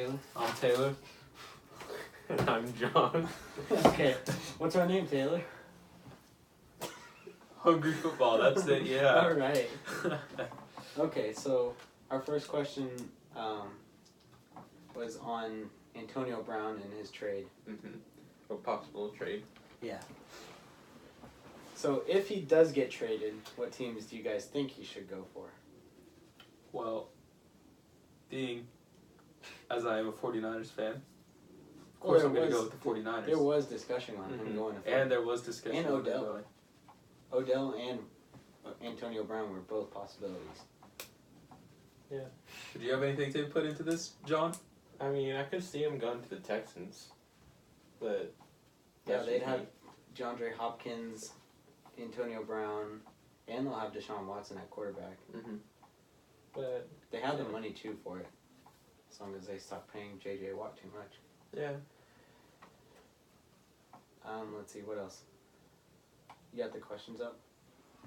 I'm Taylor. And I'm John. Okay, what's our name, Taylor? Hungry football, that's it, yeah. All right. Okay, so our first question was on Antonio Brown and his trade. A possible trade. Yeah. So if he does get traded, what teams do you guys think he should go for? Well, being as I am a 49ers fan, of course I'm going to go with the 49ers. There was discussion on him going to And there was discussion and on Odell. going. Odell and Antonio Brown were both possibilities. Yeah. Do you have anything to put into this, John? I mean, I could see him going to the Texans, but Yeah, they'd have DeAndre Hopkins, Antonio Brown, and they'll have Deshaun Watson at quarterback. But They have the money too for it, as long as they stop paying J.J. Watt too much. yeah, Let's see, what else? You got the questions up?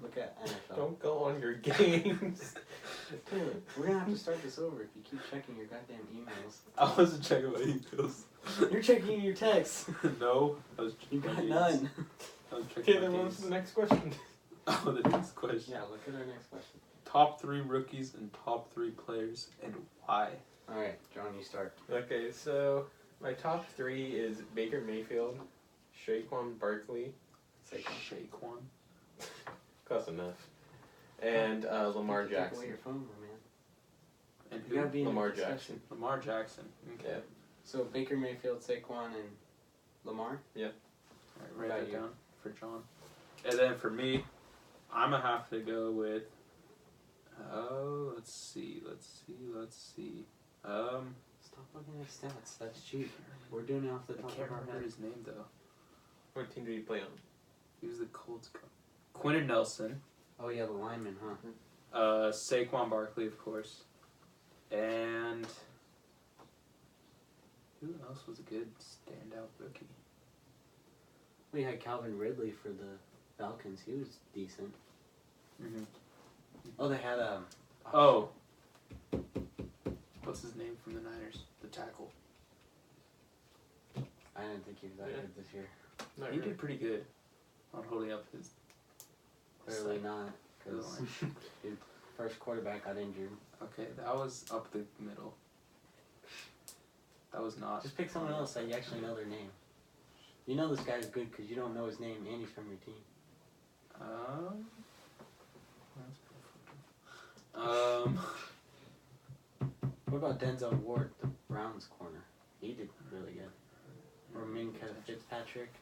Look at NFL. don't go on your games. Taylor, we're gonna have to start this over if you keep checking your goddamn emails. I wasn't checking my emails. You're checking your texts. No, I was You checking got my games. none. I was checking Okay, then my what's games. the next question? Oh, the next question. Yeah, look at our next question. Top 3 rookies and top 3 players, and why? Alright, John, you start. Okay, so my top 3 is Baker Mayfield, Saquon Barkley, Saquon. close enough, and Lamar Take away Jackson. your phone, my man. And You gotta who? be in Lamar the discussion. Jackson. Lamar Jackson. Okay. Yeah. So Baker Mayfield, Saquon, and Lamar? Alright, What write about that you? down for John. And then for me, I'm gonna have to go with. Oh, let's see. Stop looking at stats. That's cheap. We're doing it off the I top can't of our remember head. his name though. What team did he play on? He was the Colts coach. Quentin Nelson, Oh yeah, the lineman, huh? Saquon Barkley, of course, and who else was a good standout rookie? We had Calvin Ridley for the Falcons. He was decent. Mm-hmm. Oh, they had Oh, what's his name from the Niners? The tackle. I didn't think he was that Yeah. good this year. Not He really. did pretty good on holding up his. Clearly side. not, because his first quarterback got injured. Okay, that was up the middle. That was not. Just pick someone else that you actually know their name. You know this guy's good because you don't know his name and he's from your team. What about Denzel Ward, the Browns corner? He did really good. Or Minka Fitzpatrick,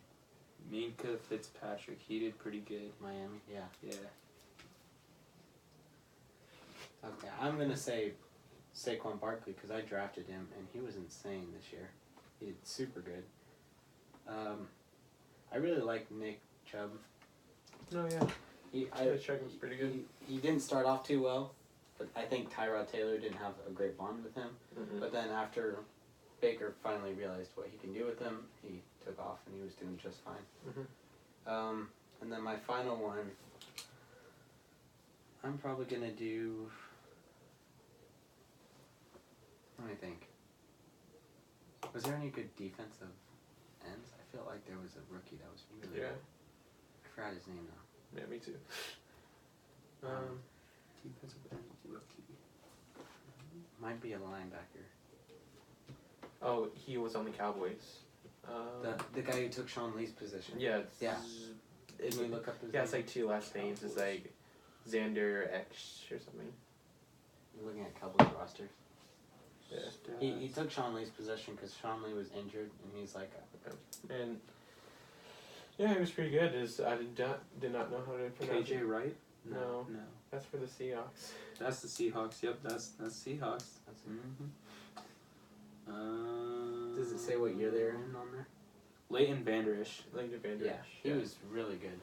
Minka Fitzpatrick, he did pretty good. Miami. Yeah. Yeah. Okay, I'm gonna say Saquon Barkley because I drafted him and he was insane this year. He did super good. I really like Nick Chubb. No, yeah. I Chubb was pretty good. He didn't start off too well, but I think Tyrod Taylor didn't have a great bond with him. But then after Baker finally realized what he can do with him, he took off and he was doing just fine. And then my final one, I'm probably gonna do. Let me think. Was there any good defensive ends? I feel like there was a rookie that was really Yeah. good. I forgot his name though. Yeah, me too. Defensive end rookie. Might be a linebacker. Oh, he was on the Cowboys. The guy who took Sean Lee's position. Yeah. Yeah. It's, Can we look up his yeah, name? it's like 2 last names. It's like Xander X or something. You're looking at Cowboys roster. Yeah. He took Sean Lee's position because Sean Lee was injured, and he's like, And yeah, he was pretty good. I did not know how to pronounce KJ it. Wright? No. No. That's for the Seahawks. That's the Seahawks. Yep, that's Seahawks. that's Does Does it say what year they were in on there? Leighton Vander Esch. Like Vander Yeah, Esch, he was really good.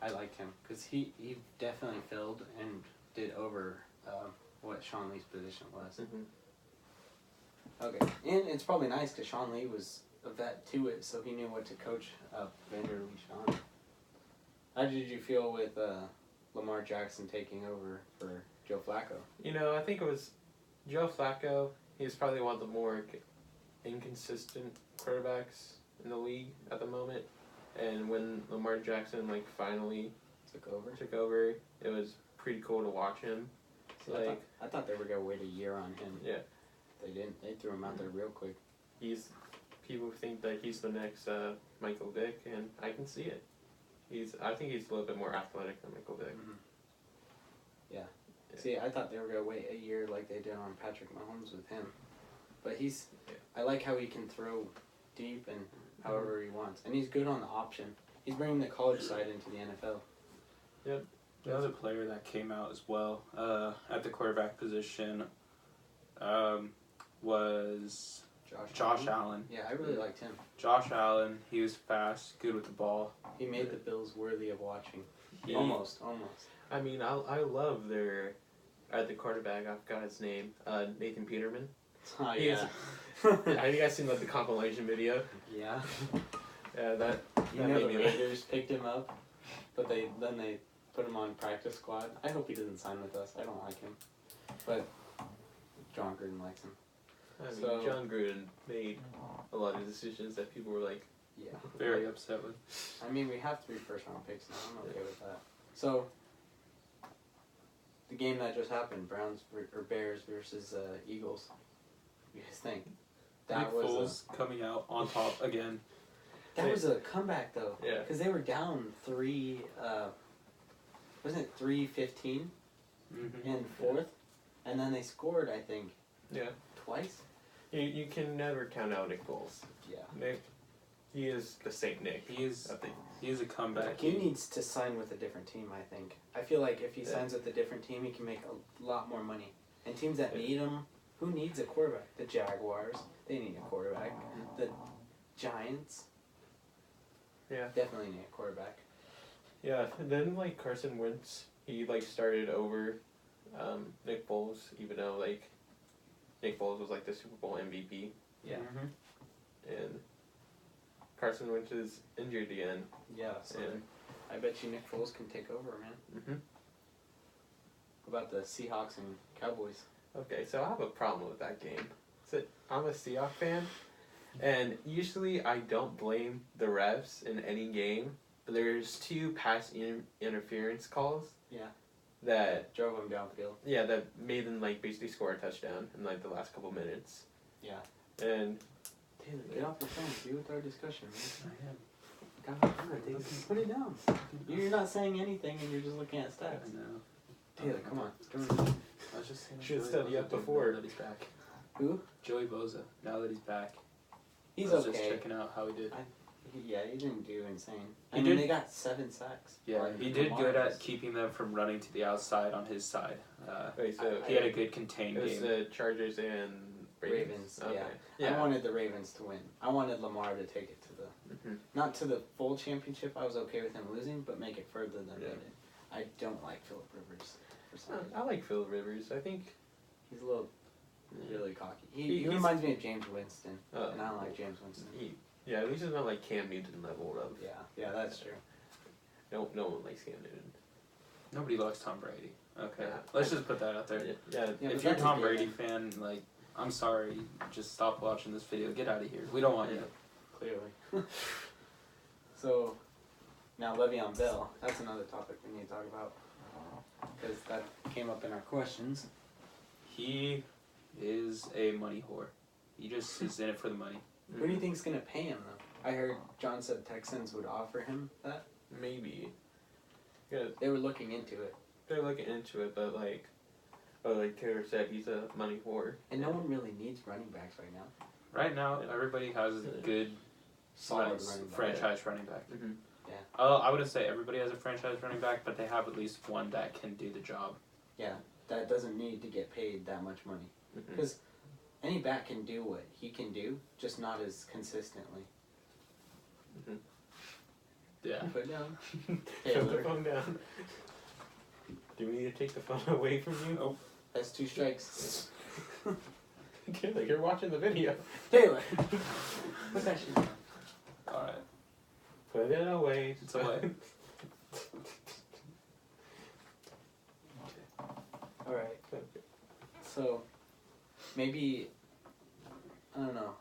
I liked him because he definitely filled and did over what Sean Lee's position was. Okay, and it's probably nice because Sean Lee was a vet to it, so he knew what to coach Vander Esch. How did you feel with Lamar Jackson taking over for Joe Flacco? You know, I think it was Joe Flacco. he's probably one of the more inconsistent quarterbacks in the league at the moment. And when Lamar Jackson finally took over, it was pretty cool to watch him. See, I thought they were gonna wait a year on him. Yeah. They didn't. They threw him out there real quick. People think that he's the next Michael Vick, and I can see it. I think he's a little bit more athletic than Michael Vick. Mm-hmm. Yeah. See, I thought they were gonna wait a year like they did on Patrick Mahomes with him, but I like how he can throw deep and however he wants, and he's good on the option. He's bringing the college side into the NFL. Yep. The other player that came out as well at the quarterback position was Josh Allen. Yeah, I really liked him. Josh Allen, he was fast, good with the ball. He made the Bills worthy of watching. He- Almost. I mean, I love their at the quarterback. I forgot his name. Nathan Peterman. Oh, He is- yeah. Have you guys seen the compilation video? Yeah. Yeah, that You that know made the me Raiders picked him up, but they put him on practice squad. I hope he doesn't sign with us. I don't like him, but John Gruden likes him. I mean, So- John Gruden made a lot of decisions that people were like, Yeah. Very upset with. I mean, we have 3 first-round picks now. I'm okay with that. So, the game that just happened, Bears versus Eagles. What do you guys think? Nick Foles coming out on top again. That was a comeback though. Yeah. Because they were down 3. Wasn't it 3-15 Mm-hmm. in fourth, and then they scored. I think yeah, twice. you can never count out Nick Foles. Yeah. Nick, he is the Saint Nick. He is of the a comeback. He needs to sign with a different team. I think. I feel like if he signs with a different team, he can make a lot more money. And teams that need him, who needs a quarterback? The Jaguars, they need a quarterback. The Giants, definitely need a quarterback. Yeah, and then Carson Wentz, he started over Nick Foles, even though Nick Foles was the Super Bowl MVP, Yeah. Mm-hmm. and Carson Wentz is injured again. Yeah. So And I bet you Nick Foles can take over, man. mm-hmm. What about the Seahawks and Cowboys? Okay, so I have a problem with that game. So I'm a Seahawks fan, and usually I don't blame the refs in any game, but there's 2 pass interference calls. Yeah. That Drove him downfield. Yeah, that made them basically score a touchdown in the last couple minutes. Yeah. And Taylor, get off your phone. See with our discussion, man. I am. God, put it down. You're not saying anything, and you're just looking at I stats. know. Taylor, come on. I was just saying. Should Joey study Bosa up did before. Now that he's back. Who? Joey Bosa. Now that he's back. He's I was just okay. checking out how he did. Yeah, he didn't do insane. He I mean, did- they got 7 sacks. Yeah, Like, he did Lamar good at was- keeping them from running to the outside on his side. wait, so He had a good contained it was game. the Chargers and Ravens, Okay. I wanted the Ravens to win. I wanted Lamar to take it to the, Mhm. not to the full championship. I was okay with him losing, but make it further than they Yeah. did. I don't like Phillip Rivers for some reason. I like Phil Rivers. I think. He's a little really cocky. He He's- reminds me of James Winston, Uh, and I don't like James Winston. Yeah, at least it's not Cam Newton level of. Yeah, that's true. No one likes Cam Newton. Nobody likes Tom Brady. Okay, Yeah. let's just put that out there. Yeah. Yeah, but If you're a that's a Tom given. Brady fan, I'm sorry, just stop watching this video. Get out of here. We don't want you. Clearly. So, now Le'Veon Bell. That's another topic we need to talk about. Because that came up in our questions. He is a money whore. He just is in it for the money. Who do you think's going to pay him, though? I heard John said Texans would offer him that. Maybe. Yeah, They were looking into it. they're looking into it, but like Taylor said, he's a money whore. And no one really needs running backs right now. Right now, everybody has a good Solid running back. franchise running back. Mm-hmm. I wouldn't say everybody has a franchise running back, but they have at least one that can do the job. Yeah, that doesn't need to get paid that much money. Mm-hmm. Because any back can do what he can do, just not as consistently. Yeah. Put it down. Put the Taylor. phone down. Do we need to take the phone away from you? Nope. That's 2 strikes. Taylor, you're watching the video. Taylor! Put that shit down. Alright. Put it away. It's away. Alright. So, maybe I don't know.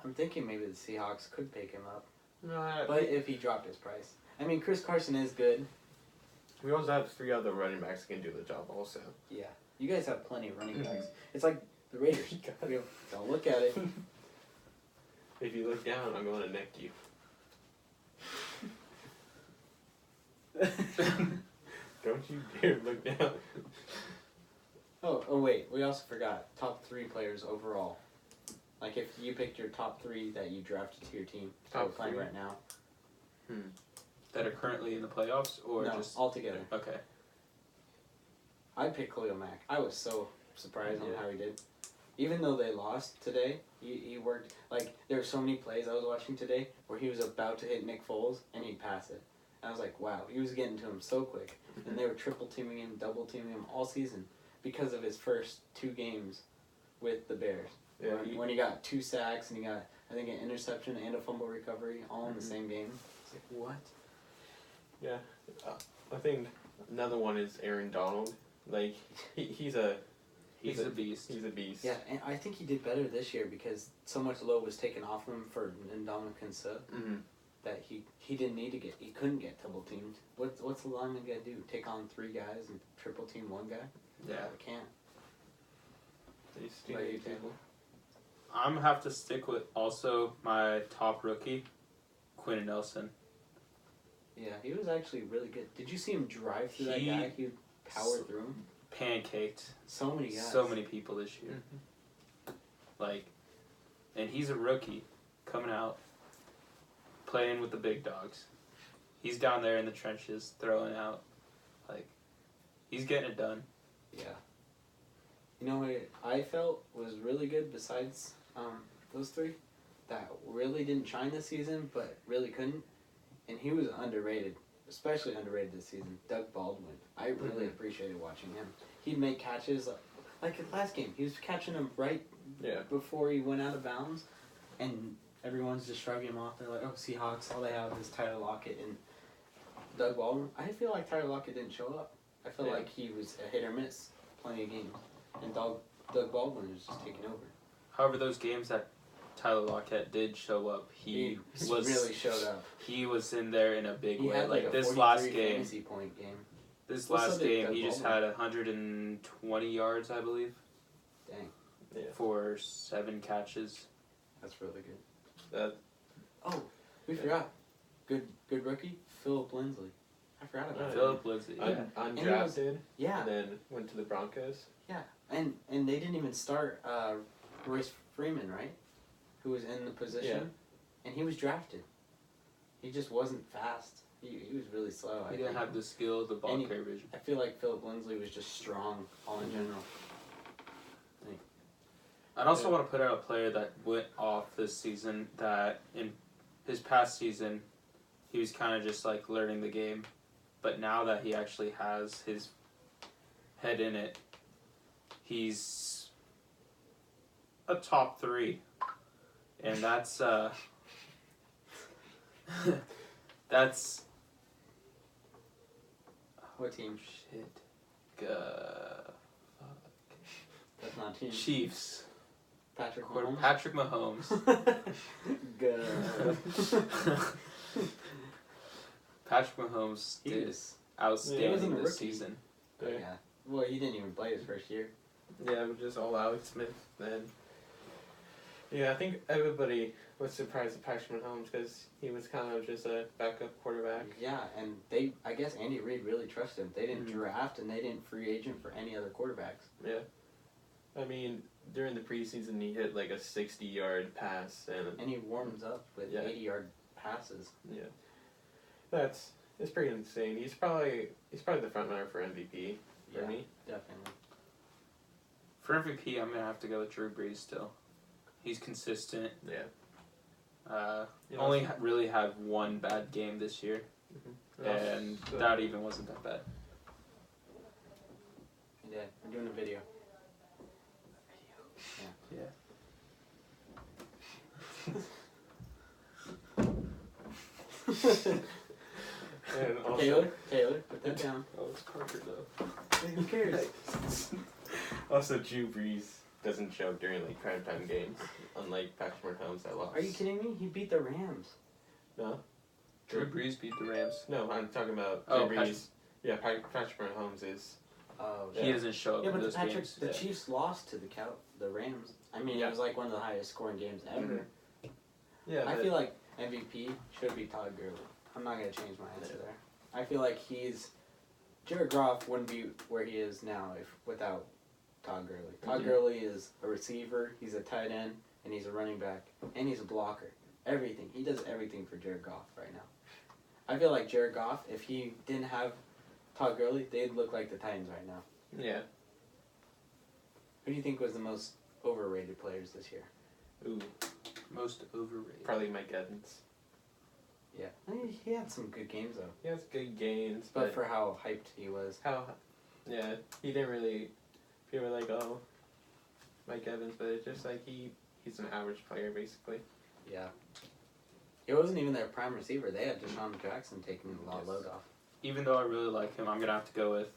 I'm thinking maybe the Seahawks could pick him up. No, But if he dropped his price. I mean, Chris Carson is good. we also have 3 other running backs who can do the job also. Yeah. You guys have plenty of running backs. It's like the Raiders. Don't look at it. If you look down, I'm going to neck you. Don't you dare look down. Oh wait, we also forgot top 3 players overall. Like if you picked your top 3 that you drafted to your team, that Top we're playing 3? right now. That are currently in the playoffs, or No, just all together. okay. I picked Khalil Mack. I was so surprised on Yeah. how he did. Even though they lost today, he worked. Like, there were so many plays I was watching today where he was about to hit Nick Foles and he'd pass it. And I was like, wow, he was getting to him so quick. And they were triple teaming him, double teaming him all season because of his first 2 games with the Bears. Yeah, When he got 2 sacks and he got, I think, an interception and a fumble recovery all in the same game. It's like, what? Yeah, I think another one is Aaron Donald. Like he's a beast. He's a beast. Yeah, and I think he did better this year because so much load was taken off him for Ndamukong Suh Mm-hmm. that he didn't need to get, he couldn't get double teamed. What's the lineman gonna do? Take on 3 guys and triple team 1 guy? Yeah. He can't. He's What about you, people. I'm gonna have to stick with also my top rookie, Quentin Nelson. Yeah, he was actually really good. Did you see him drive through that He- guy? He powered through him. Pancaked So many guys. so many people this year. Like, and he's a rookie coming out, playing with the big dogs. He's down there in the trenches, throwing out. Like, he's getting it done. Yeah. You know what I felt was really good besides those 3 that really didn't shine this season but really couldn't, and he was underrated, especially underrated this season. Doug Baldwin. I really appreciated watching him. He'd make catches like in last game. He was catching them right before he went out of bounds, and everyone's just shrugging him off. They're like, "Oh, Seahawks! All they have is Tyler Lockett and Doug Baldwin." I feel like Tyler Lockett didn't show up. I feel like he was a hit or miss plenty of games, and Doug Baldwin was just taking over. However, those games that Tyler Lockett did show up, he was really showed up. He was in there in a big He way. had like a this 43 last game. fantasy point game. This Well, so last did game, Doug he just Baldwin. had 120 yards, I believe, Dang, for 7 catches. that's really good. That Oh, we forgot. Good rookie, Philip Lindsay. I forgot about him. Philip Lindsay. Yeah. undrafted, Yeah, and then went to the Broncos. and they didn't even start Royce Freeman, right? Who was in the position, and he was drafted. He just wasn't fast. He was really slow. He didn't have the skill, the ball And he- carrier vision. I feel like Philip Lindsay was just strong all in general. I'd also want to put out a player that went off this season that in his past season, he was kind of just like learning the game. But now that he actually has his head in it, he's a top 3. And that's, that's, What team? shit, That's not team. Chiefs. Patrick Mahomes. Patrick Mahomes. Good. Patrick Mahomes He did was. outstanding wasn't a this rookie. season. Yeah. Well, he didn't even play his first year. Yeah, with just all Alex Smith then. Yeah, I think everybody was surprised at Patrick Mahomes because he was kind of just a backup quarterback. Yeah, and I guess Andy Reid really trusted him. They didn't draft and they didn't free agent for any other quarterbacks. Yeah. I mean, during the preseason, he hit like a 60-yard pass, And he warms up with 80-yard passes. it's pretty insane. He's probably the front runner for MVP for me. Definitely. For MVP, I'm gonna have to go with Drew Brees still. He's consistent. Yeah. Only really have one bad game this year, and that even wasn't that bad. Yeah, we're doing a video. Yeah. And also, Taylor, put that down. Oh, it's Parker though. Who cares? also Drew Brees doesn't show up during like primetime games, unlike Patrick Mahomes that lost. Are you kidding me? He beat the Rams. No. Drew Brees beat the Rams. No, I'm talking about Oh, Drew Brees. Yeah, Patrick Mahomes is. Oh, He doesn't show up yeah, in but those games. the Chiefs lost to the Rams. I mean, Yeah. it was like one of the highest scoring games ever. Yeah, I feel like MVP should be Todd Gurley. I'm not gonna change my answer there. I feel like Jared Goff wouldn't be where he is now without Todd Gurley. Todd Gurley is a receiver, he's a tight end, and he's a running back, and he's a blocker. Everything. He does everything for Jared Goff right now. I feel like Jared Goff, if he didn't have Todd Gurley, they'd look like the Titans right now. Yeah. Who do you think was the most overrated players this year? Ooh, Most overrated. probably Mike Evans. Yeah. I mean, he had some good games, though. He has good games, But but for how hyped he was. yeah, he didn't really. People were like, oh, Mike Evans, but it's just like he's an average player basically. Yeah. He wasn't even their prime receiver. They had Deshaun Jackson taking a lot of load off. Even though I really like him, I'm gonna have to go with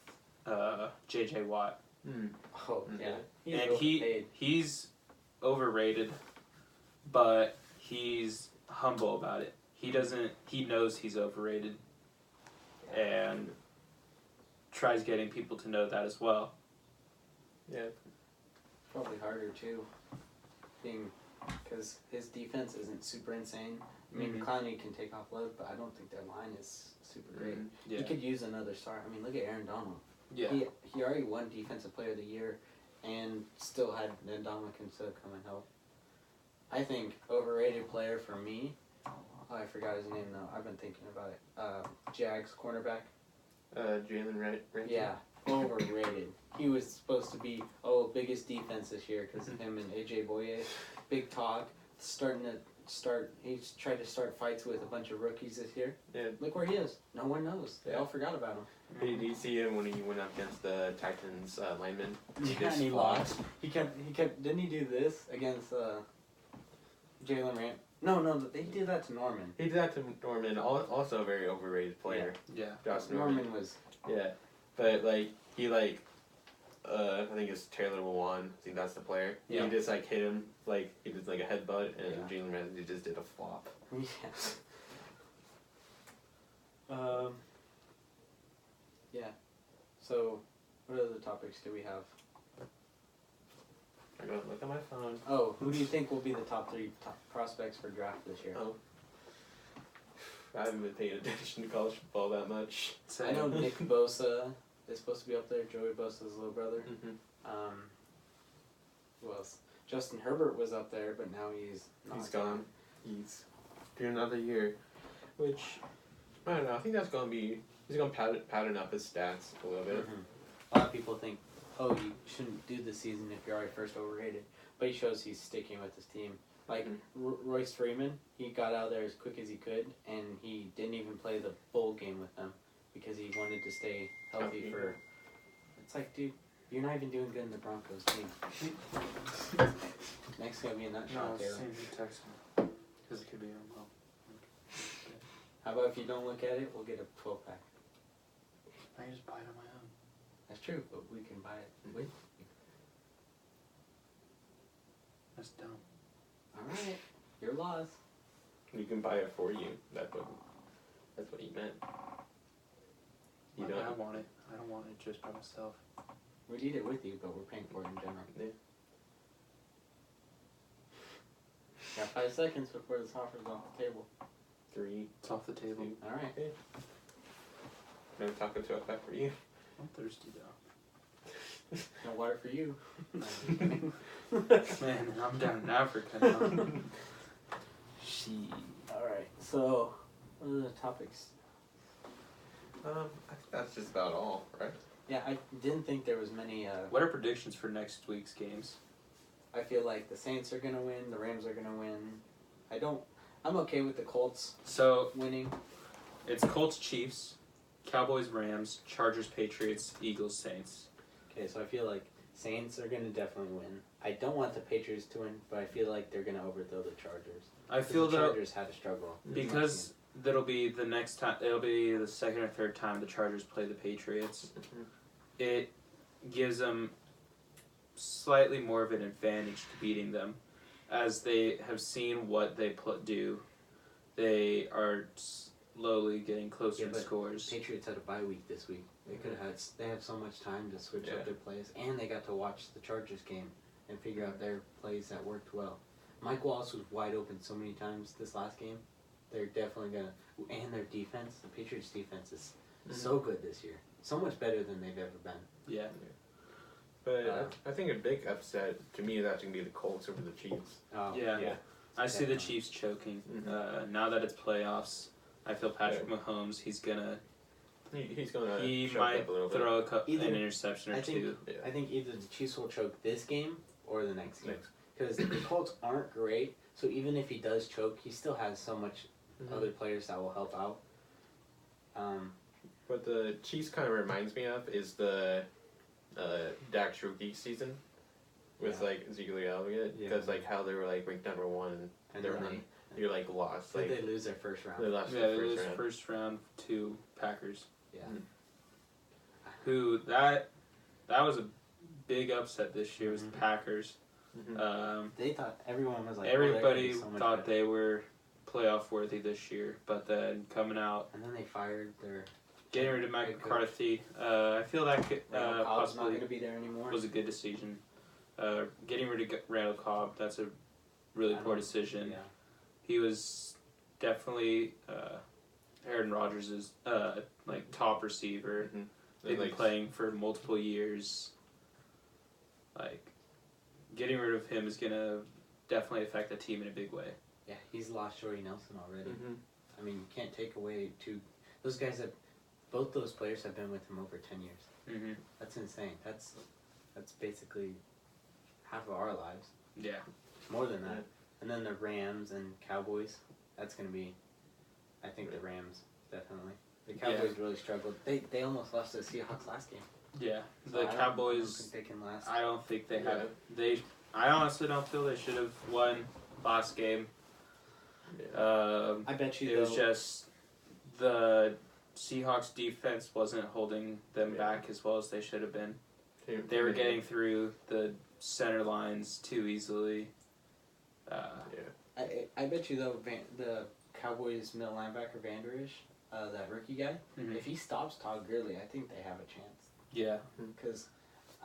J.J. Watt. Oh, yeah. And he's overrated, but he's humble about it. He knows he's overrated, and tries getting people to know that as well. Yeah. Probably harder, too. Because his defense isn't super insane. I mean, Clowney can take off load, but I don't think their line is super great. Yeah. He could use another star. I mean, look at Aaron Donald. Yeah. He already won Defensive Player of the Year and still had Ndamukong Suh come and help. I think overrated player for me, I forgot his name though. I've been thinking about it. Jags cornerback. Jalen Ramsey. Yeah, overrated. He was supposed to be, biggest defense this year because of him and AJ Boye. Big talk. He's tried to start fights with a bunch of rookies this year. Yeah. Look where he is. No one knows. They all forgot about him. Did you see him when he went up against the Titans lineman? Yeah, and he lost. He kept. Didn't he do this against Jalen Ramsey? No, they did that to Norman. He did that to Norman, also a very overrated player. Yeah. Josh Norman was. Yeah, but I think it's Taylor Lewan. I think that's the player. Yeah. He just hit him he did a headbutt, and Jalen Ramsey just did a flop. Yeah. Yeah. So, what other topics do we have? I gotta look at my phone. Oh, who do you think will be the top prospects for draft this year? Oh. I haven't been paying attention to college football that much. I know Nick Bosa is supposed to be up there. Joey Bosa's little brother. Who else? Justin Herbert was up there, but now he's not. He's gone. He's doing another year, which I don't know. I think that's gonna be. He's gonna pattern up his stats a little bit. A lot of people think, you shouldn't do this season if you're already first overrated, but he shows he's sticking with his team. Royce Freeman, he got out of there as quick as he could, and he didn't even play the bowl game with them because he wanted to stay healthy for. It's like, dude, you're not even doing good in the Broncos team. Next gonna be a nutshot, Taylor. Text me. Because it could be well. How about if you don't look at it, we'll get a 12-pack. I can just buy it on my own. That's true, but we can buy it with you. That's dumb. Alright, your loss. We can buy it for you. That's what he meant. You I don't. want it. I don't want it just by myself. We'd eat it with you, but we're paying for it in general. Yeah. Got 5 seconds before this offer's off the table. 3. It's off the table. Alright. Okay. No taco to effect for you. I'm thirsty though. No water for you. Man, I'm down in Africa now. Alright, so what are the topics? I think that's just about all, right? Yeah, I didn't think there was many. What are predictions for next week's games? I feel like the Saints are gonna win, the Rams are gonna win. I'm okay with the Colts So winning. it's Colts, Chiefs, Cowboys, Rams, Chargers, Patriots, Eagles, Saints. Okay, so I feel like Saints are gonna definitely win. I don't want the Patriots to win, but I feel like they're gonna overthrow the Chargers. I feel the that Chargers had a struggle because that'll be the next time. It'll be the second or third time the Chargers play the Patriots. It gives them slightly more of an advantage to beating them, as they have seen what they do. They are slowly getting closer to but scores. Patriots had a bye week this week. They could have had. They have so much time to switch up their plays, and they got to watch the Chargers game and figure out their plays that worked well. Mike Wallace was wide open so many times this last game. They're definitely gonna, and their defense. The Patriots' defense is so good this year, so much better than they've ever been. Yeah. But I think a big upset to me is actually gonna be the Colts over the Chiefs. Oh, Yeah. I see the Definitely. Chiefs choking. Now that it's playoffs, I feel Patrick Mahomes. He's gonna. He's gonna. He choke might up a little bit. throw an Either- interception or I think- two. I think either the Chiefs will choke this game or the next game. Next. Because the Colts aren't great, so even if he does choke, he still has so much other players that will help out. What the Chiefs kind of reminds me of is the Dak's rookie season with like Ezekiel Elliott, because like how they were like ranked number 1 And they're then you're like lost. did Like they lose their first round? they lost Yeah, the it was first round. first round to Packers. Yeah. Who that was a big upset this year was the Mhm. Packers. They thought everyone was like, Everybody so much thought better. they were playoff worthy this year, but then coming out, And then they fired their. getting rid of Mike Head coach. McCarthy, I feel that could, Randall Cobb's not possibly going to be there anymore. was a good decision. Getting rid of Randall Cobb, that's a really I poor don't- decision. Yeah. He was definitely Aaron Rodgers' like top receiver. They've been Like, playing for multiple years. Like, getting rid of him is gonna definitely affect the team in a big way. Yeah, he's lost Jordy Nelson already. mm-hmm. I mean, you can't take away those guys that. Both those players have been with him over 10 years. Mm-hmm. That's insane. That's basically half of our lives. Yeah. More than that. And then the Rams and Cowboys. That's going to be, I think the Rams, definitely. The Cowboys really struggled. They almost lost to the Seahawks last game. Yeah. So The I don't Cowboys, think they can last. I don't think they Yeah. have. I honestly don't feel they should have won last game. I bet you It was just the Seahawks defense wasn't holding them back as well as they should have been. They were getting through the center lines too easily. I bet you though the Cowboys middle linebacker Vanderish, that rookie guy, if he stops Todd Gurley, I think they have a chance. Yeah. Because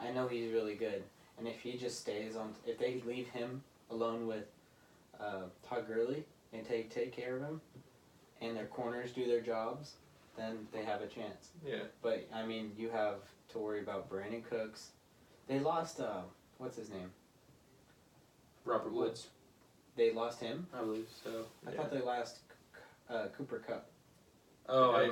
I know he's really good, and if he just stays on, if they leave him alone with Todd Gurley and take care of him, and their corners do their jobs, then they have a chance. Yeah. But I mean, you have to worry about Brandon Cooks. They lost what's his name? Robert Woods, They lost him. I believe so. I thought they lost Cooper Kupp. Oh, Yeah,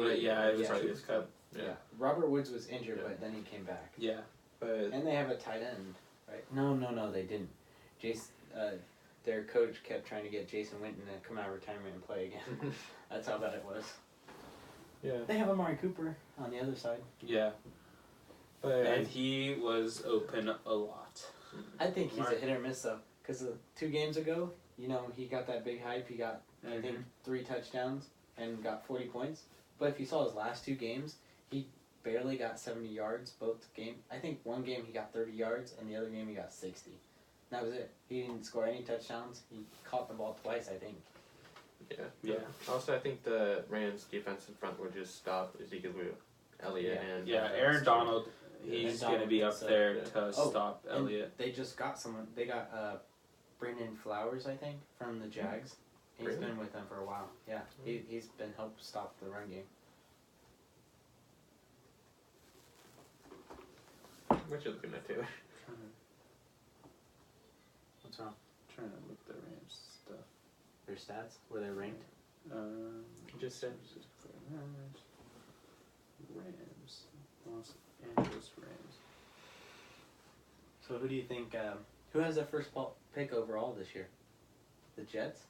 it was yeah. Cooper Kupp. Yeah. Robert Woods was injured, Yeah. but then he came back. Yeah. But And they have a tight end, right? No, they didn't. Their coach kept trying to get Jason Witten to come out of retirement and play again. That's how bad it was. yeah. They have Amari Cooper on the other side. Yeah. But And he was open a lot. I think he's Amari- a hit or miss though, because 2 games ago, he got that big hype. He got I think 3 touchdowns and got 40 points. But if you saw his last 2 games, he barely got 70 yards both games. I think one game he got 30 yards, and the other game he got 60. That was it. He didn't score any touchdowns. He caught the ball twice, I think. Yeah. Also, I think the Rams' defensive front would just stop Ezekiel Elliott and Yeah, Aaron Donald, Aaron he's going to Donald be up is, there yeah. to Oh, stop And Elliott. they just got someone. They got Brandon Flowers, I think, from the Jags. He's Really? been with them for a while. Yeah, he's been helped stop the run game. What you looking at, Taylor? What's wrong? Trying to look the Rams stuff. Their stats? Were they ranked? Just said. Rams. Los Angeles Rams. So who do you think? Who has the first pick overall this year? The Jets.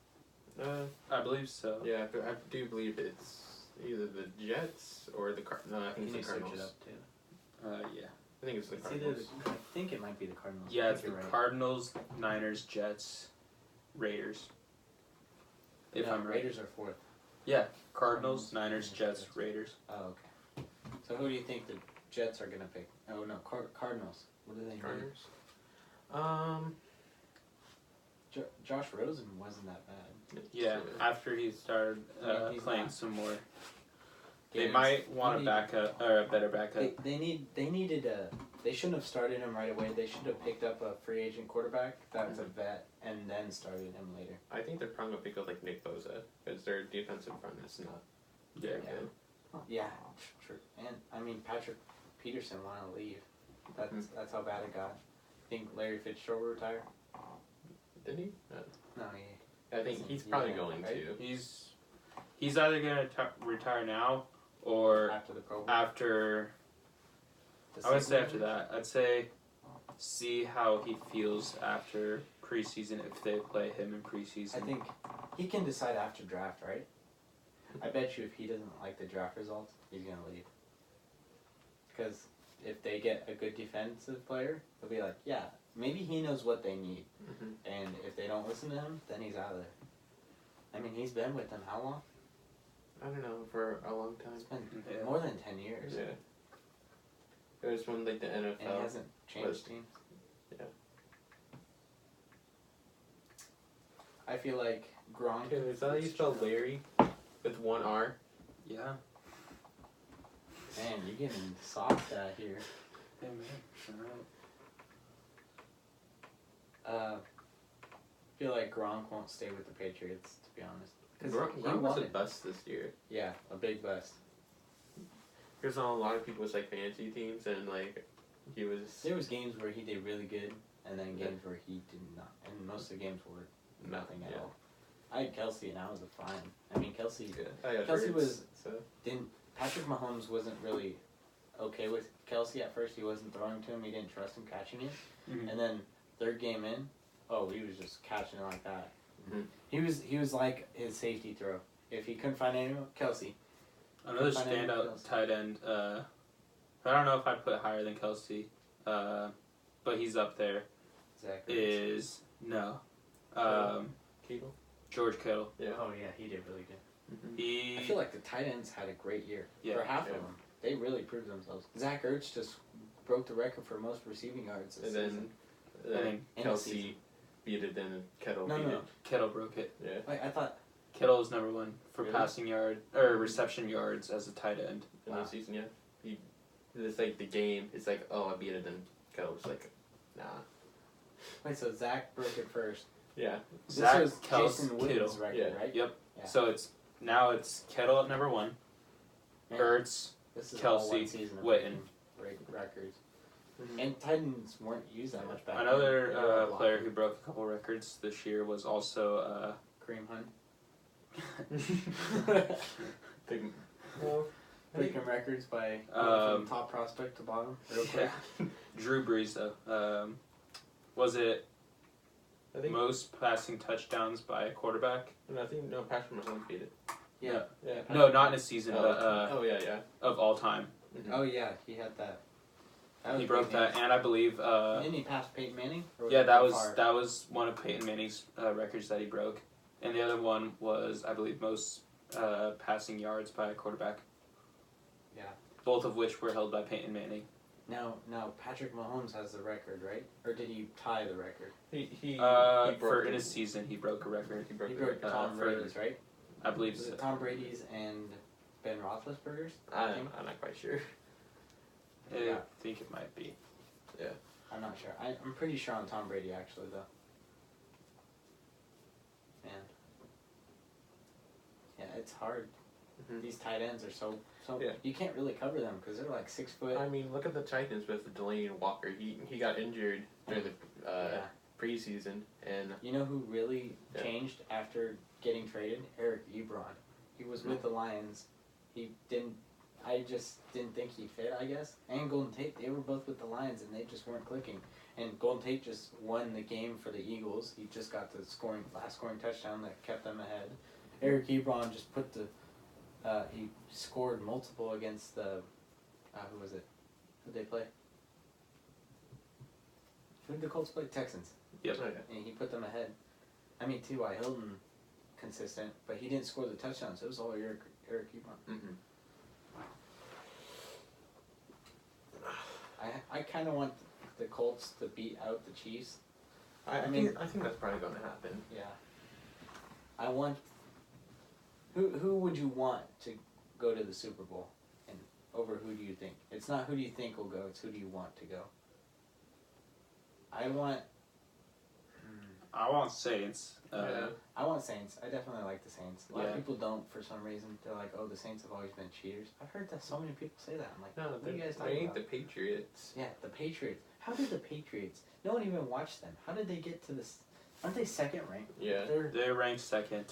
I believe so. Yeah, but I do believe it's either the Jets or the No, I think Can you it's the search Cardinals. it up too? Yeah. I think it's the It's either Cardinals. I think it might be the Cardinals. Yeah, I it's think the you're right. Cardinals, Niners, Jets, Raiders. If No, I'm right. Raiders are 4th. Yeah, Cardinals, Niners, Jets, Raiders. Oh, okay. So who do you think the Jets are gonna pick? Oh no, Cardinals. What do they need? Cardinals. Josh Rosen wasn't that bad. Yeah, after he started He's playing not. some more. Yeah, They might want a backup or a better backup. They shouldn't have started him right away. They should have picked up a free agent quarterback that was a vet and then started him later. I think they're probably gonna pick up like Nick Bosa because their defensive front is not Yeah. very good. Yeah, true. And I mean Patrick Peterson wanted to leave. That's how bad it got. Think Larry Fitzgerald retire? Didn't he? No, I think he's probably going right? to. He's either gonna retire now or after the Pro Bowl. after. The I would season say after that. I'd say see how he feels after preseason if they play him in preseason. I think he can decide after draft, right? I bet you if he doesn't like the draft results, he's gonna leave. Because if they get a good defensive player, they'll be like, yeah, maybe he knows what they need. Mm-hmm. And if they don't listen to him, then he's out of there. I mean, he's been with them how long? I don't know, for a long time. It's been Yeah. more than 10 years. Yeah. It was when like the NFL. And he hasn't changed teams. Yeah. I feel like Gronk. Okay, is that how you spell Larry? With one R? Yeah. Man, you're getting soft out here. Hey man. I feel like Gronk won't stay with the Patriots, to be honest. Gronk was a bust this year. Yeah, a big bust. He was on a lot of people's like fantasy teams, and like he was. There was games where he did really good, and then games where he did not. And most of the games were nothing at all. I had Kelsey, and I was fine. I mean, Kelsey was didn't. Patrick Mahomes wasn't really okay with Kelsey at first. He wasn't throwing to him. He didn't trust him catching it. Mm-hmm. And then third game in, he was just catching it like that. Mm-hmm. He was like his safety throw. If he couldn't find anyone, Kelsey. Another standout tight end. I don't know if I'd put higher than Kelsey, but he's up there. Zach Is no, Kittle. George Kittle. Yeah. Oh yeah, he did really good. He. I feel like the tight ends had a great year. Yeah, for half yeah. of them, they really proved themselves. Zach Ertz just broke the record for most receiving yards this season. Then In Kelsey beat it, then Kettle No, beat no. it. Kittle broke it. Yeah. Like I thought, Kittle's number one for Really? passing yard or reception yards as a tight end. In Wow. the season, yeah. It's like the game. It's like, I beat it, then Kettle was like, nah. wait, so Zach broke it first. Yeah. Zach, This was Kels, Jason Witten's Kittle. record, Yeah. right? Yep. Yeah. So it's Kittle at number one. Man, Ertz, this is Kelsey, all one season of Witten. records. Mhm. And Titans weren't used that much back then. Another They were player blocking. who broke a couple records this year was also. Kareem Hunt. Big, well, Breaking records by from top prospect to bottom. Real quick. Drew Brees though. Was it I think most passing touchdowns by a quarterback? Patrick Mahomes beat it. Yeah. Yeah. No, not in a season, but yeah. of all time. Mhm. Oh yeah, he had that. He broke that, and I believe. Didn't he pass Peyton Manning? Or Yeah, it that Favre? was one of Peyton Manning's records that he broke, and the other one was, I believe, most passing yards by a quarterback. Yeah. Both of which were held by Peyton Manning. Now Patrick Mahomes has the record, right? Or did he tie the record? He For broke in it. his season, he broke a record. He broke He the broke record. Tom for- Brady's, right? I believe Was so. it Tom Brady's and Ben Roethlisberger's? I'm not quite sure. I think it might be. I'm not sure. I'm pretty sure on Tom Brady actually though. Man. Yeah, it's hard. Mhm. These tight ends are so Yeah. you can't really cover them because they're like 6 foot. I mean, look at the Titans with Delaney and Walker. He got injured during the Yeah. preseason, and You know who really Yeah. changed after getting traded? Eric Ebron. He was with the Lions. I just didn't think he fit, I guess. And Golden Tate, they were both with the Lions and they just weren't clicking. And Golden Tate just won the game for the Eagles. He just got the last scoring touchdown that kept them ahead. Eric Ebron just put he scored multiple against the, who was it? Who'd they play? Who'd the Colts play? Texans. Yep. Oh, yeah. And he put them ahead. I mean, T.Y. Hilton, consistent, but he didn't score the touchdowns. It was all Eric Ebron. Mhm. I kind of want the Colts to beat out the Chiefs. I think that's probably going to happen. Yeah. I want. Who would you want to go to the Super Bowl, and over who do you think? It's not who do you think will go. It's who do you want to go. I want Saints. Yeah. I want Saints. I definitely like the Saints. A lot Yeah. of people don't for some reason. They're like, oh, the Saints have always been cheaters. I've heard that so many people say that. I'm like, No, what are you guys they talking ain't about? the Patriots. Yeah, the Patriots. How did the Patriots? No one even watched them. How did they get to this? Aren't they second ranked? Yeah. They're ranked second.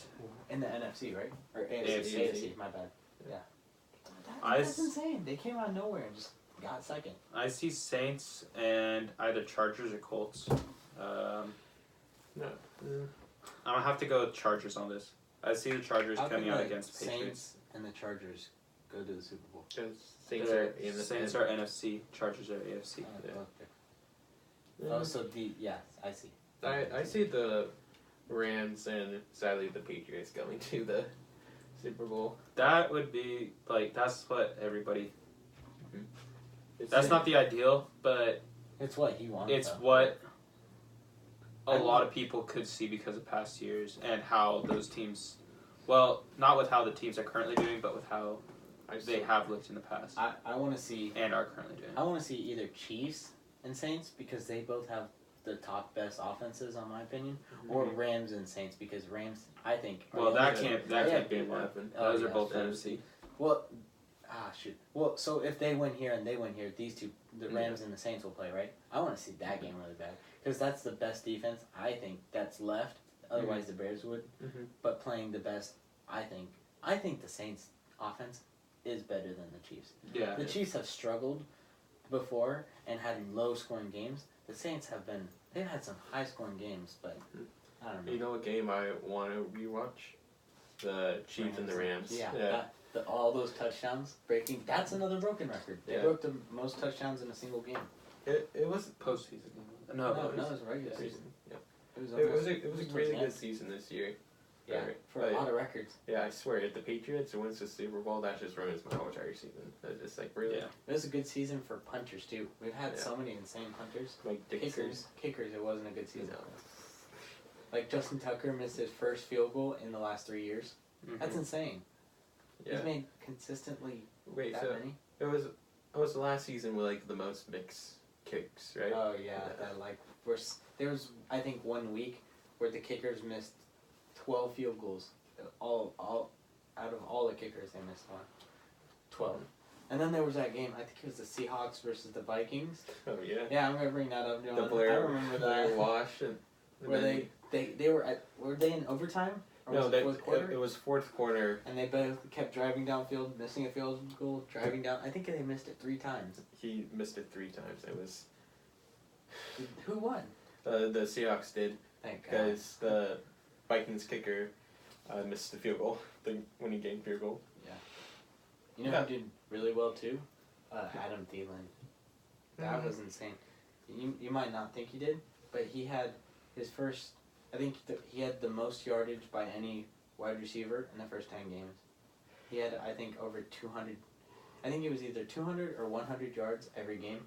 In the NFC, right? Or AFC. AFC, my bad. Yeah. That's insane. They came out of nowhere and just got second. I see Saints and either Chargers or Colts. No. I'm gonna have to go with Chargers on this. I see the Chargers How coming can out the against Patriots. Saints and the Chargers go to the Super Bowl? Because Saints are in the Saints are NFC, Chargers are AFC. Yeah. Okay. Oh, so I see. I see the Rams and sadly the Patriots going to the Super Bowl. That would be that's what everybody. It's That's not the ideal, but It's what he wants. it's though. what a I lot of people could see because of past years and how those teams. Well, not with how the teams are currently doing, but with how they have looked in the past I want to see. and are currently doing. I want to see either Chiefs and Saints because they both have the top best offenses, in my opinion, or Rams and Saints because Rams, I think. Well, that can't be game one. happen. Those are yeah, both sure. NFC. Well, shoot. Well, so if they win here and they win here, these two, the Rams and the Saints will play, right? I want to see that game really bad because that's the best defense I think that's left. Otherwise, the Bears would. Mm-hmm. But playing the best, I think the Saints' offense is better than the Chiefs. Yeah. The Chiefs have struggled before and had low-scoring games. The Saints they've had some high-scoring games, but I don't know. You know what game I want to rewatch? The Chiefs and the Rams. Yeah. All those touchdowns breaking. That's another broken record. They Yeah. broke the most touchdowns in a single game. It was Postseason. No, No. it was regular season. season. Yeah. It was It was almost- a towards really the good end. season this year. Yeah, for a lot of records. Yeah, I swear, if the Patriots wins the Super Bowl, that just ruins my whole entire season. That's just really Yeah. It was a good season for punters too. We've had so many insane punters. like Dixon. Kickers, it wasn't a good season. No. Like Justin Tucker missed his first field goal in the last 3 years. Mhm. That's insane. Yeah. He's made consistently Wait, that so many. it was the last season with like the most mixed kicks, right? Oh yeah, that there was I think 1 week where the kickers missed 12 field goals. All out of all the kickers they missed one. 12. And then there was that game, I think it was the Seahawks versus the Vikings. Oh yeah. Yeah, I'm gonna bring that up. The Dylan. I Blair, remember Blair that. Wash and Where then- they were they in overtime? Or no, was it fourth quarter? it was fourth quarter. And they both kept driving downfield, missing a field goal, driving down. I think they missed it 3 times. He missed it 3 times. It was Who won? the Seahawks did Thank God. because the Vikings kicker missed the field goal, the winning game field goal. You know who did really well too? Adam Thielen. That was insane. You might not think he did, but he had his first. I think he had the most yardage by any wide receiver in the first 10 games. He had, I think, over 200. I think it was either 200 or 100 yards every game.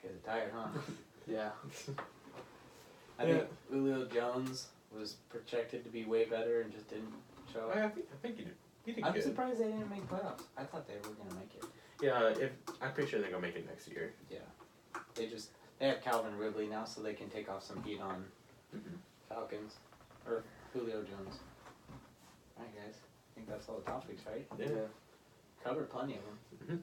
Get tired, huh? Yeah. I think Julio Jones was projected to be way better and just didn't show up. I think he did. He did I'm good. surprised they didn't make playoffs. I thought they were gonna make it. Yeah, I'm pretty sure they're gonna make it next year. They have Calvin Ridley now, so they can take off some heat on Falcons or Julio Jones. All right, guys. I think that's all the topics, right? Yeah. Covered plenty of them.